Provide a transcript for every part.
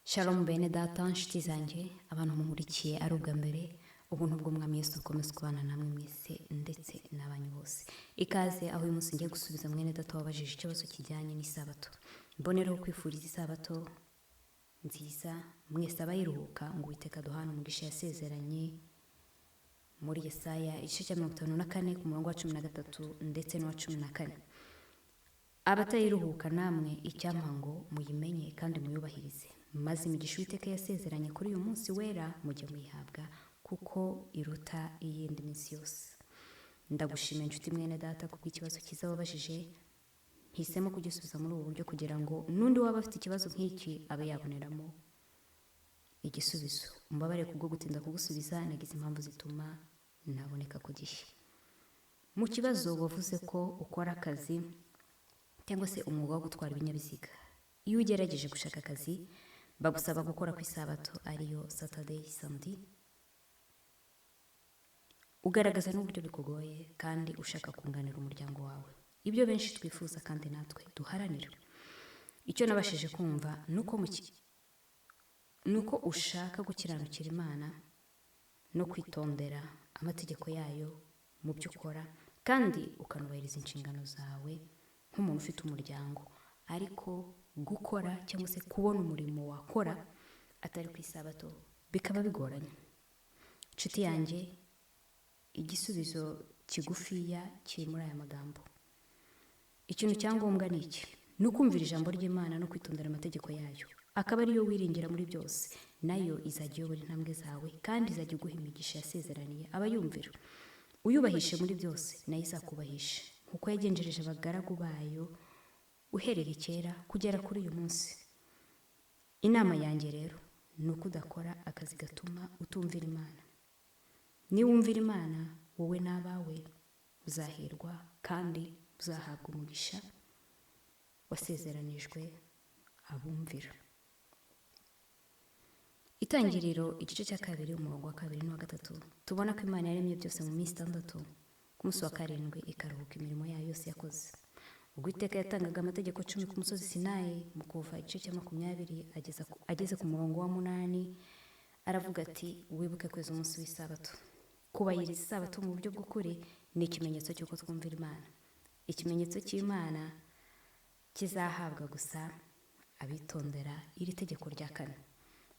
Shalom bene data nshuti zanjye abantu munkurikiye ari ubwa mbere ubuntu bw'umwami Yesu bukomeze kubana namwe mwese ndetse n'abanyu bose. Ikaze aho uyu munsi ngiye gusubiza mwene data wabajije ikibazo kijyanye n'isabato. Mboneraho kwifuriza isabato nziza mwese abayiruhuka ngo Uwiteka duhana umugisha yasezeranye muri Yesaya igice cya 54 ku murongo wa 13 ndetse n'uwa 14. Abatayiruhuka namwe icyampa ngo muyimenye kandi muyubahirize, maze imigisha Uwiteka yasezeranye kuri uyu munsi wera mujye muyihabwa kuko iruta iyindi minsi yose. Ndagushimiye inshuti mwene data kubw'ikibazo cyiza wabajije, nhisemo kugisubiza muri ubu buryo kugira ngo n'undi waba afite ikibazo nk'iki abe yaboneramo igisubizo. Mbabare kubwo gutinda kugusubiza, nagize impamvu zituma naboneka ku gihe. Mu kibazo wavuze ko ukora akazi cyangwa se umwuga wo gutwara ibinyabiziga. Iyo ugerageje gushaka akazi bagusaba gukora ku isabato ariyo Saturday Sunday, ugaragaza n'uburyo bikugoye kandi ushaka kunganira umuryango wawe. Ibyo benshi twifuza kandi natwe duharanira. Icyo nabashije kumva nuko ushaka gukiranukira Imana no kwitondera amategeko yayo mu byo ukora kandi ukanubahiriza inshingano zawe nk'umuntu ufite umuryango, ariko gukora cyangwa se kubona umurimo wakora atari ku isabato bikaba bigoranye. Nshuti yanjye, igisubizo kigufiya kiri muri aya magambo. Ikintu cyangombwa ni iki: ni ukumvira ijambo ry'Imana no kwitondera amategeko yayo, akaba ariyo wiringira muri byose, nayo izajya iyobora intambwe zawe kandi izajya iguha imigisha yasezeraniye abayumvira. Uyubahishe muri byose nayo izakubahisha kuko yagenjereje abagaragu bayo uhereye kera kugera kuri uyu munsi. Inama yanjye rero ni uko udakora akazi gatuma utumvira Imana. Niwumvira Imana, wowe n'abawe uzahirwa kandi uzahabwa umugisha wasezeranijwe abumvira. Itangiriro igice cya 2 umurongo wa 2 n'uwa 3 tubona ko Imana yaremye byose mu minsi 6, ku munsi wa 7 ikaruhuka imirimo yayo yose yakoze. Ubwo Uwiteka yatangaga amategeko 10 ku musozi Sinayi, mu Kuva igice cya 20 ageze ku murongo wa 8 aravuga ati, wibuke kweza umunsi w'isabato. Kubahiriza isabato mu buryo bw'ukuri ni ikimenyetso cy'uko twumvira Imana. Ikimenyetso cy'Imana kizahabwa gusa abitondera iri tegeko rya 4.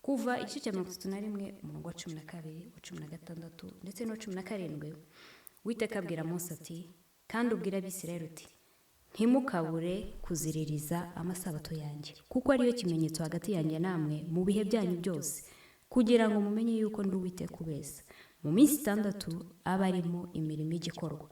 Kuva igice cya 31 umurongo wa 12, wa 16 ndetse no 17, Uwiteka abwira Mose ati, kandi ubwira Abisirayeli uti, ntimukabure kuziririza amasabato yanjye, kuko ariyo kimenyetso hagati yanjye namwe mu bihe byanyu byose, kugira ngo mumenye yuko ndi Uwiteka ubeza. Mu minsi 6 aba arimo imirimo y'igikorwa,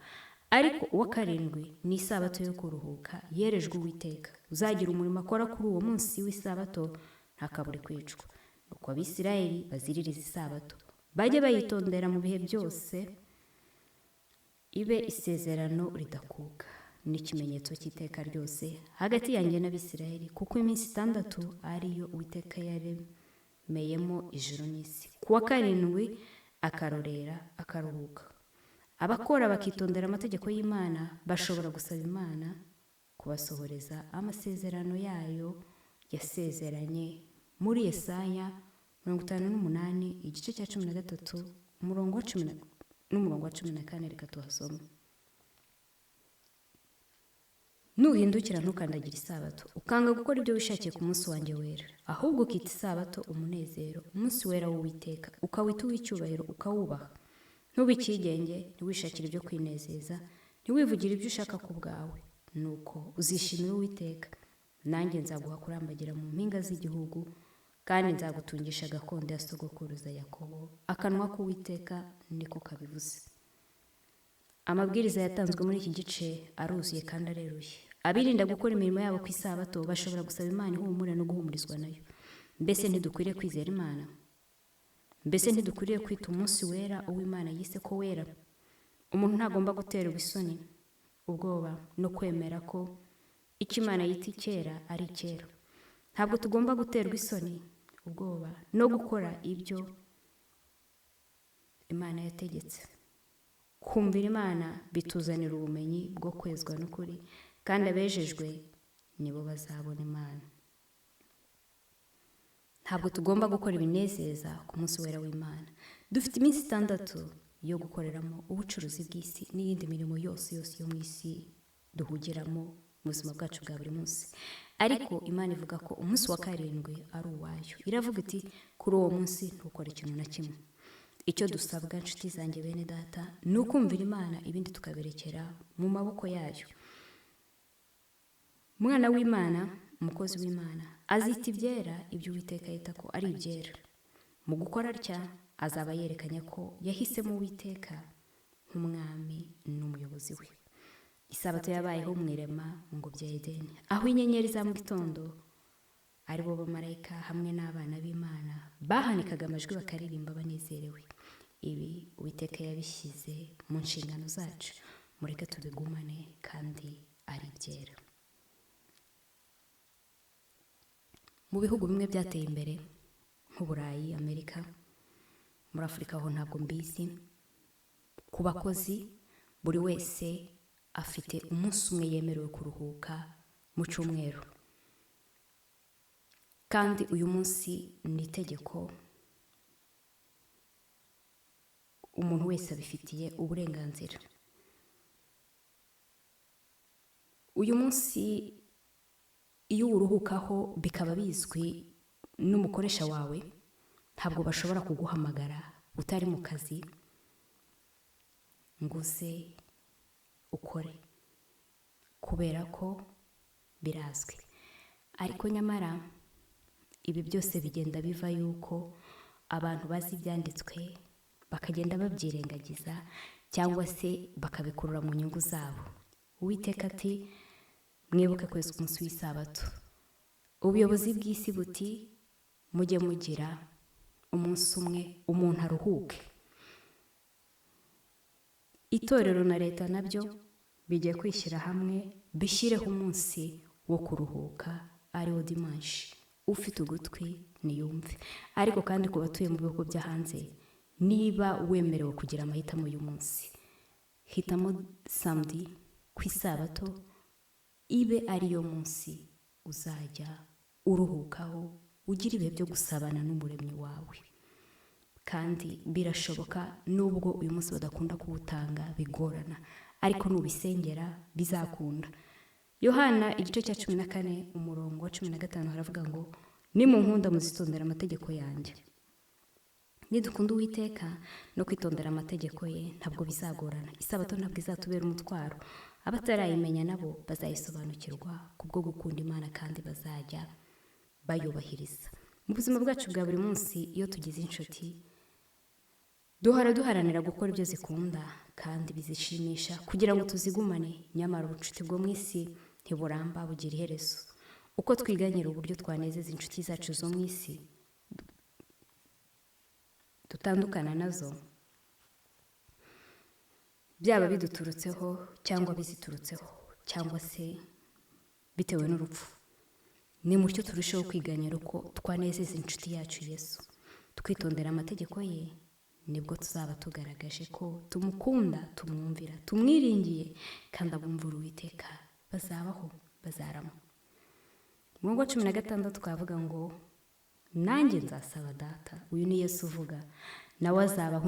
ariko uwa 7 ni isabato yo kuruhuka yerejwe Uwiteka. Uzagira umurimo akora kuri uwo munsi w'isabato ntakabure kwicwa. Nuko Abisirayeli baziririza isabato, bajye bayitondera mu bihe byose, ibe isezerano ridakuka. Ni ikimenyetso cy'iteka ryose hagati yanjye n'Abisirayeli, kuko iminsi 6 ariyo Uwiteka yaremeyemo ijuru n'isi. Kuwa 7 akarorera akaruhuka. Abakora bakitondera amategeko y'Imana bashobora gusaba Imana kubasohoreza amasezerano yayo yasezeranye muri Yesaya 58 igice cya 13 umurongo wa 10 n'umurongo wa 14. Reka tuhasome. Nuhindukira ntukandagira isabato, ukanga gukora ibyo wishakiye ku munsi wanjye wera, ahubwo ukita isabato umunezero, umunsi wera w'Uwiteka, ukawita uw'icyubahiro ukawubaha. Ntubikigenge, ntiwishakire ibyo kwinezeza, ntiwivugire ibyo ushaka ku bwawe, nuko uzishimira Uwiteka. Nanjye nzaguha kurambagira mu mpinga z'igihugu, kandi nzagutungisha gakondo ya sogokuruza Yakobo. Akanwa k'Uwiteka niko kabivuze. Amabwiriza yatanzwe muri iki gice aruzuye kandi areruye. Abirinda gukora imirimo yabo ku isabato bashobora gusaba Imana ihumure no guhumurizwa nayo. Mbese ntidukwiriye kwizera Imana? Mbese ntidukwiriye kwita umunsi wera uw'Imana yise ko wera? Umuntu ntagomba guterwa isoni, ubwoba no kwemera ko icyo Imana yita icyera ari icyera. Ntabwo tugomba guterwa isoni, ubwoba no gukora ibyo Imana yategetse. Kumvira Imana bituzanira ubumenyi bwo kwezwa n'ukuri, kandi abejejwe nibo bazabona Imana. ntabwo tugomba gukora ibinezeza ku munsi wera w'Imana. Dufite iminsi 6 yo gukoreramo ubucuruzi bw'isi n'iyindi mirimo yose yo mu isi duhugiramo mu buzima bwacu bwa buri munsi. Ariko Imana ivuga ko umunsi wa karindwi ari uwayo. Iravuga iti kuri uwo munsi ntukore ikintu na kimwe. Icyo dusabwa nshuti zanjye bene data ni ukumvira Imana, ibindi tukaberekera mu maboko yayo. Umwana w'Imana, umukozi w'Imana, azita ibyera ibyo Uwiteka yita ko ari ibyera. Mu gukora atya azaba yerekanye ko yahisemo Uwiteka nk'umwami n'umuyobozi we. Isabato yabayeho mu irema mu ngobyi ya Edeni, aho inyenyeri za mu gitondo ari bo bamarayika hamwe n'abana b'Imana bahanikaga amajwi bakaririmba banezerewe. Ibi Uwiteka yabishyize mu nshingano zacu, mureke tubigumane kandi ari ibyera. Mu bihugu bimwe byateye imbere nk'Uburayi, Amerika, muri Afurika ho ntabwo mbizi, ku bakozi buri wese afite umunsi umwe yemerewe kuruhuka mu cyumweru, kandi uyu munsi ni itegeko, umuntu wese abifitiye uburenganzira. Uyu munsi iyo uruhukaho bikaba bizwi n'umukoresha wawe, ntabwo bashobora kuguhamagara utari mu kazi ngo uze ukore, kubera ko birazwi. Ariko nyamara ibi byose bigenda biva yuko abantu bazi ibyanditswe bakagenda babyirengagiza cyangwa se bakabikurura mu nyungu zabo. Uwiteka ati mwibuke kwezi umunsi w'isabato. Ubuyobozi bw'isi buti mujye mugira umunsi umwe umuntu aruhuke. Itorero na leta nabyo bigiye kwishyira hamwe bishyireho umunsi wo kuruhuka ariwo dimanche. Ufite ugutwi niyumve. Ariko kandi ku batuye mu bihugu bya hanze, niba wemerewe kugira amahitamo y'umunsi, hitamo samedi ku isabato ibe ariyo munsi uzajya uruhukaho, ugira ibihe byo gusabana n'umuremyi wawe. Kandi birashoboka, nubwo uyu munsi badakunda kuwutanga bigorana, ariko nubisengera bizakunda. Yohana igice cya 14 umurongo wa 15 haravuga ngo nimunkunda muzitondera amategeko yanjye. Nidukunda Uwiteka no kwitondera amategeko ye ntabwo bizagorana. Isabato ntabwo izatubera umutwaro. Abatarayimenya nabo bazayisobanukirwa kubwo gukunda Imana kandi bazajya bayubahiriza. Mu buzima bwacu bwa buri munsi iyo tugize inshuti, duharanira gukora ibyo zikunda kandi bizishimisha kugira ngo tuzigumane. Nyamara ubucuti bwo mu isi ntiburamba, bugira iherezo. Uko twiganyira uburyo twanezeza inshuti zacu zo mu isi, dutandukana nazo, byaba biduturutseho cyangwa biziturutseho cyangwa se bitewe n'urupfu. Ni mutyo turushaho kwiganyira uko twanezeza inshuti yacu Yesu, twitondera amategeko ye, nibwo tuzaba tugaragaje ko tumukunda, tumwumvira, tumwiringiye, kandi abumvira Uwiteka bazabaho, bazarama. Umurongo wa 16 twavuga ngo nanjye nzasaba Data, uyu ni Yesu uvuga, nawe azabaha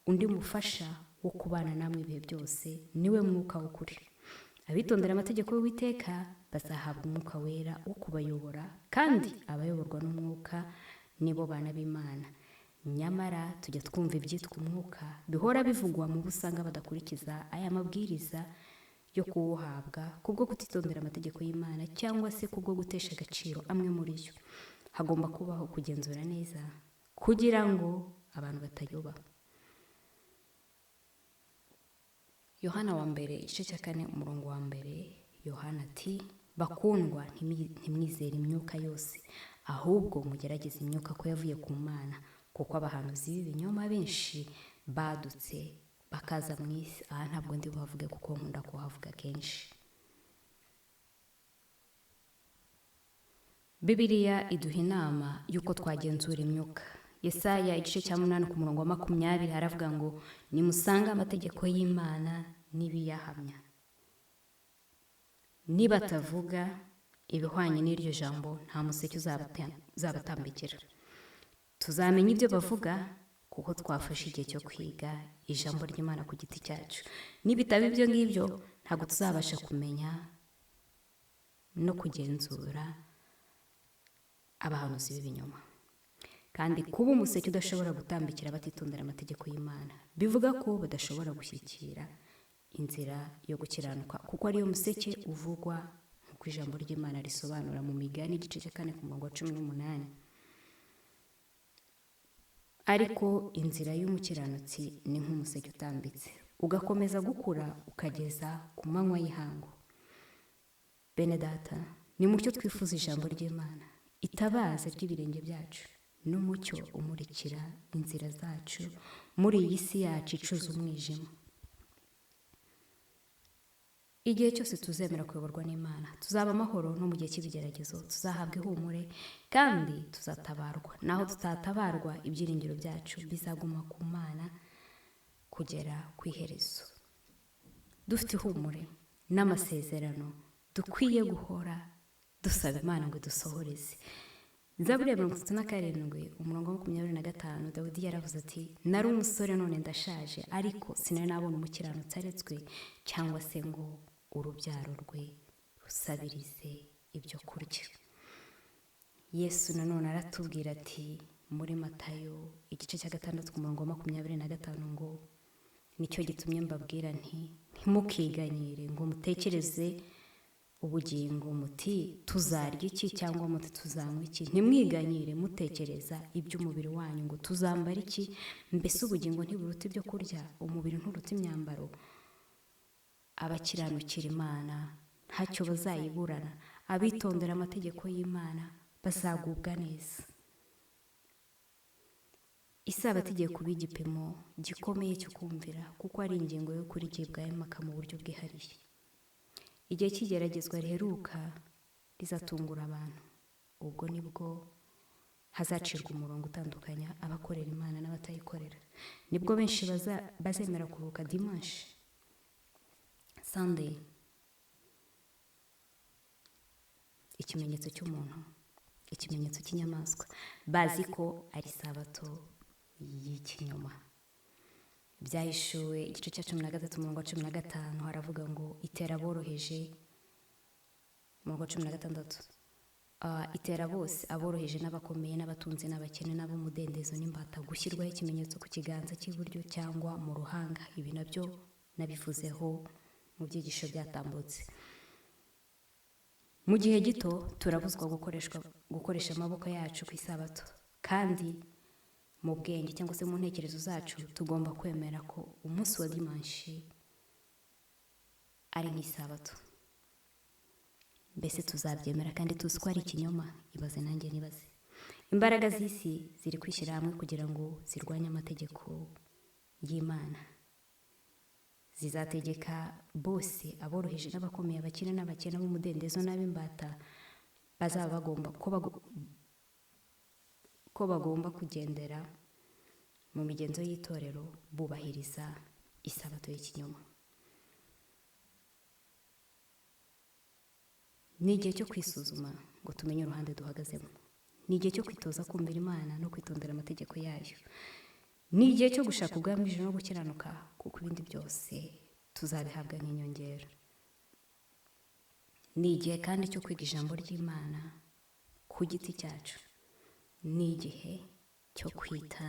undi mufasha wo kubana namwe ibihe byose, niwe mwuka w'ukuri. Abitondera amategeko y'Uwiteka bazahabwa umwuka wera wo kubayobora, kandi abayoborwa n'umwuka nibo bana b'Imana. Nyamara tujya twumva ibyitwa umwuka bihora bivugwa mu busanga badakurikiza aya mabwiriza yo kuwuhabwa kubwo kutitondera amategeko y'Imana cyangwa se kubwo gutesha agaciro amwe muri yo. Hagomba kubaho kugenzura neza kugira ngo abantu batayoba. Yohana wa mbere igice cya 4 umurongo wa mbere, Yohana ati bakundwa, ntimwizere imyuka yose, ahubwo mugerageze imyuka ko yavuye ku Mana, kuko abahanuzi b'ibinyoma benshi badutse bakaza mu isi. Aha ntabwo ndi buhavuge kuko nkunda kuhavuga kenshi. Bibiliya iduha inama y'uko twagenzura imyuka. Yesaya igice cya 8 ku murongo wa 20 haravuga ngo nimusanga amategeko y'Imana nibiyahamya, nibatavuga ibihwanye n'iryo jambo nta museke uzabatambikira. Tuzamenya ibyo bavuga kuko twafashe igihe cyo kwiga ijambo ry'Imana ku giti cyacu. Nibitaba ibyo ngibyo ntabwo tuzabasha kumenya no kugenzura abahanuzi b'ibinyoma. Kandi kuba umuseke udashobora gutambikira batitondera amategeko y'Imana bivuga ko badashobora gushyikira inzira yo gukiranuka, kuko ariyo museke uvugwa nk'uko ijambo ry'Imana risobanura mu Migani igice cya 4 ku murongo wa 18. Ariko inzira y'umukiranutsi ni nk'umuseke utambitse, ugakomeza gukura ukageza ku manywa y'ihangu. Bene data, ni mucyo twifuza ijambo ry'Imana, itabaza ry'ibirenge byacu n'umucyo umurikira inzira zacu muri iyi si yacu icuza umwijima. Igihe cyose tuzemera kuyoborwa n'Imana, tuzaba amahoro, no mu gihe cy'ibigeragezo tuzahabwa ihumure kandi tuzatabarwa. Naho tutatabarwa, ibyiringiro byacu bizaguma ku Mana kugera ku iherezo. Dufite ihumure n'amasezerano dukwiye guhora dusaba Imana ngo dusohoreze. Zaburi ya 37 umurongo wa 25, Dawidi yaravuze ati, nari umusore none ndashaje, ariko sinari nabona umukiranutsi aretswe cyangwa se ngo urubyaro rwe rusabirize ibyo kurya. Yesu nanone aratubwira ati muri Matayo igice cya 6 ku murongo wa 25 ngo, nicyo gitumye mbabwira nti ntimukiganyire ngo mutekereze ubugingo muti tuzarya iki cyangwa muti tuzanywa iki. Ntimwiganyire mutekereza iby'umubiri wanyu ngo tuzambara iki. Mbese ubugingo ntiburuta ibyo kurya, umubiri nturuta imyambaro? Abakiranukira Imana ntacyo bazayiburana, abitondera amategeko y'Imana bazagubwa neza. Isabato igiye kuba igipimo gikomeye cyo kumvira, kuko ari ingingo yo kurigibwa impaka mu buryo bwihariye. Igihe cy'igeragezwa riheruka rizatungura abantu. Ubwo nibwo hazacirwa umurongo utandukanya abakorera Imana n'abatayikorera. Nibwo benshi bazemera kuruhuka dimanche, Sunday, ikimenyetso cy'umuntu, ikimenyetso cy'inyamaswa, bazi ko ari sabato y'ikinyoma. Byahishuwe igice cya 13 umurongo wa 15 haravuga ngo itera boroheje. Umurongo wa 16, itera bose, aboroheje n'abakomeye n'abatunzi n'abakene n'ab'umudendezo n'imbata gushyirwaho ikimenyetso ku kiganza cy'iburyo cyangwa mu ruhanga. Ibi nabyo nabivuzeho mu byigisho byatambutse. Mu gihe gito turabuzwa gukoresha amaboko yacu ku isabato, kandi mu bwenge cyangwa se mu ntekerezo zacu tugomba kwemera ko umunsi wa dimanche ari nk'isabato. Mbese tuzabyemera kandi tuzi ko ari ikinyoma? Ibaze nanjye nibaze. Imbaraga z'isi ziri kwishyira hamwe kugira ngo zirwanye amategeko y'Imana. Zizategeka bose, aboroheje n'abakomeye, abakene n'abakene, b'umudendezo n'ab'imbata, bazaba bagomba ko bagomba kugendera mu migenzo y'itorero bubahiriza isabato y'ikinyoma. Ni igihe cyo kwisuzuma ngo tumenye uruhande duhagazemo. Ni igihe cyo kwitoza kumvira Imana no kwitondera amategeko yayo. Ni igihe cyo gushaka ubwami bw'ijuru no gukiranuka, kuko ibindi byose tuzabihabwa nk'inyongera. Ni igihe kandi cyo kwiga ijambo ry'Imana ku giti cyacu. Ni igihe cyo kwita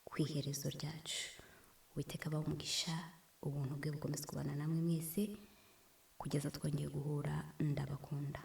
ku iherezo ryacu. Uwiteka abahe umugisha, ubuntu bwe bukomeze kubana namwe mwese kugeza twongeye guhura. Ndabakunda.